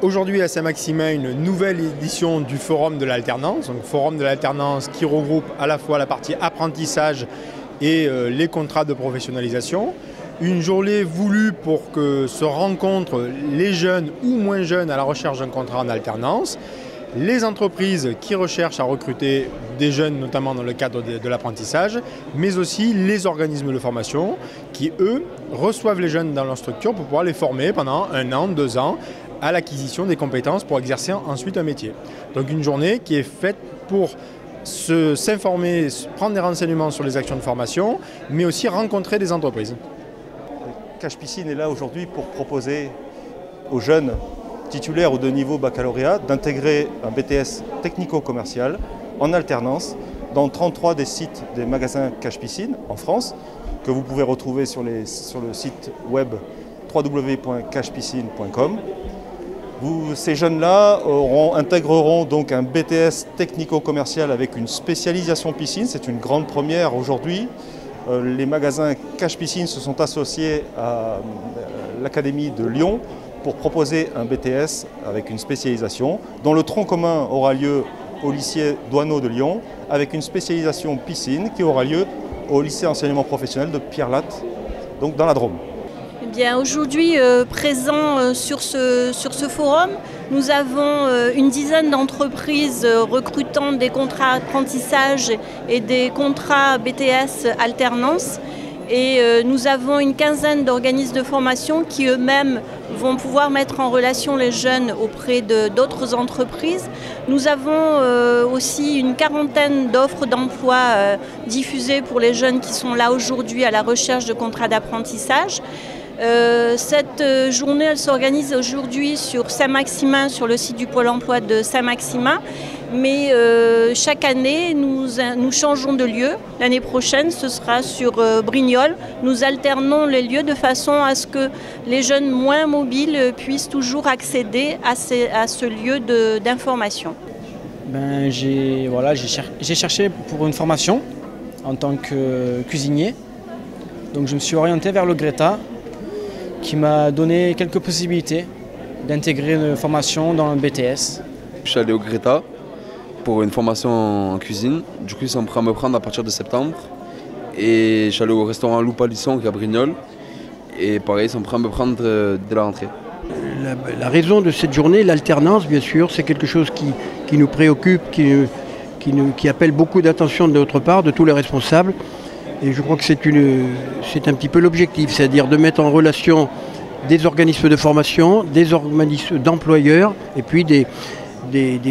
Aujourd'hui à Saint-Maximin, une nouvelle édition du Forum de l'Alternance. Donc Forum de l'Alternance qui regroupe à la fois la partie apprentissage et les contrats de professionnalisation. Une journée voulue pour que se rencontrent les jeunes ou moins jeunes à la recherche d'un contrat en alternance, les entreprises qui recherchent à recruter des jeunes, notamment dans le cadre de l'apprentissage, mais aussi les organismes de formation qui, eux, reçoivent les jeunes dans leur structure pour pouvoir les former pendant 1 an, 2 ans à l'acquisition des compétences pour exercer ensuite un métier. Donc une journée qui est faite pour s'informer, prendre des renseignements sur les actions de formation, mais aussi rencontrer des entreprises. Cache Piscine est là aujourd'hui pour proposer aux jeunes titulaires ou de niveau baccalauréat d'intégrer un BTS technico-commercial en alternance dans 33 des sites des magasins Cache Piscine en France, que vous pouvez retrouver sur le site web www.cachepiscine.com. Ces jeunes-là intégreront donc un BTS technico-commercial avec une spécialisation piscine. C'est une grande première aujourd'hui. Les magasins Cache Piscine se sont associés à l'Académie de Lyon pour proposer un BTS avec une spécialisation dont le tronc commun aura lieu au lycée Douaneau de Lyon avec une spécialisation piscine qui aura lieu au lycée enseignement professionnel de Pierre-Latte, donc dans la Drôme. Eh bien, aujourd'hui, présent sur ce forum, nous avons une dizaine d'entreprises recrutant des contrats apprentissage et des contrats BTS alternance. Et nous avons une quinzaine d'organismes de formation qui eux-mêmes vont pouvoir mettre en relation les jeunes auprès d'autres entreprises. Nous avons aussi une quarantaine d'offres d'emploi diffusées pour les jeunes qui sont là aujourd'hui à la recherche de contrats d'apprentissage. Cette journée, elle s'organise aujourd'hui sur Saint-Maximin, sur le site du Pôle emploi de Saint-Maximin. Mais chaque année, nous changeons de lieu. L'année prochaine, ce sera sur Brignoles. Nous alternons les lieux de façon à ce que les jeunes moins mobiles puissent toujours accéder à ce lieu d'information. J'ai cherché pour une formation en tant que cuisinier. Donc je me suis orienté vers le Greta, qui m'a donné quelques possibilités d'intégrer une formation dans un BTS. Je suis allé au Greta pour une formation en cuisine. Du coup, ils sont prêts à me prendre à partir de septembre. Et je suis allé au restaurant Loup Palisson qui est à Brignoles. Et pareil, ils sont prêts à me prendre dès la rentrée. La raison de cette journée, l'alternance, bien sûr, c'est quelque chose qui nous préoccupe, qui appelle beaucoup d'attention de notre part, de tous les responsables. Et je crois que c'est un petit peu l'objectif, c'est-à-dire de mettre en relation des organismes de formation, des organismes d'employeurs et puis des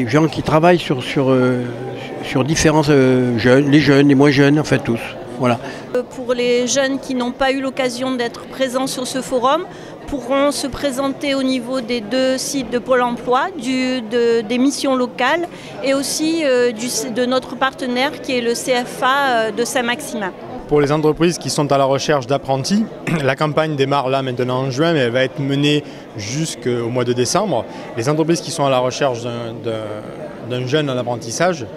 gens qui travaillent sur différents jeunes, les jeunes, les moins jeunes, enfin tous. Voilà. Pour les jeunes qui n'ont pas eu l'occasion d'être présents sur ce forum, pourront se présenter au niveau des 2 sites de Pôle emploi, des missions locales et aussi de notre partenaire qui est le CFA de Saint-Maximin. Pour les entreprises qui sont à la recherche d'apprentis, la campagne démarre là maintenant en juin, mais elle va être menée jusqu'au mois de décembre. Les entreprises qui sont à la recherche d'un jeune en apprentissage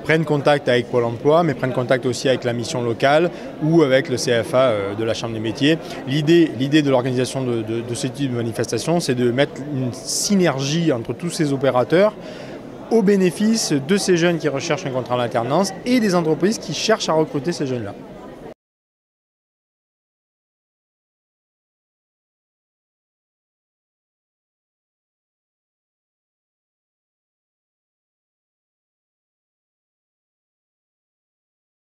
prennent contact avec Pôle emploi, mais prennent contact aussi avec la mission locale ou avec le CFA de la Chambre des métiers. L'idée de l'organisation de ce type de manifestation, c'est de mettre une synergie entre tous ces opérateurs au bénéfice de ces jeunes qui recherchent un contrat en alternance et des entreprises qui cherchent à recruter ces jeunes-là.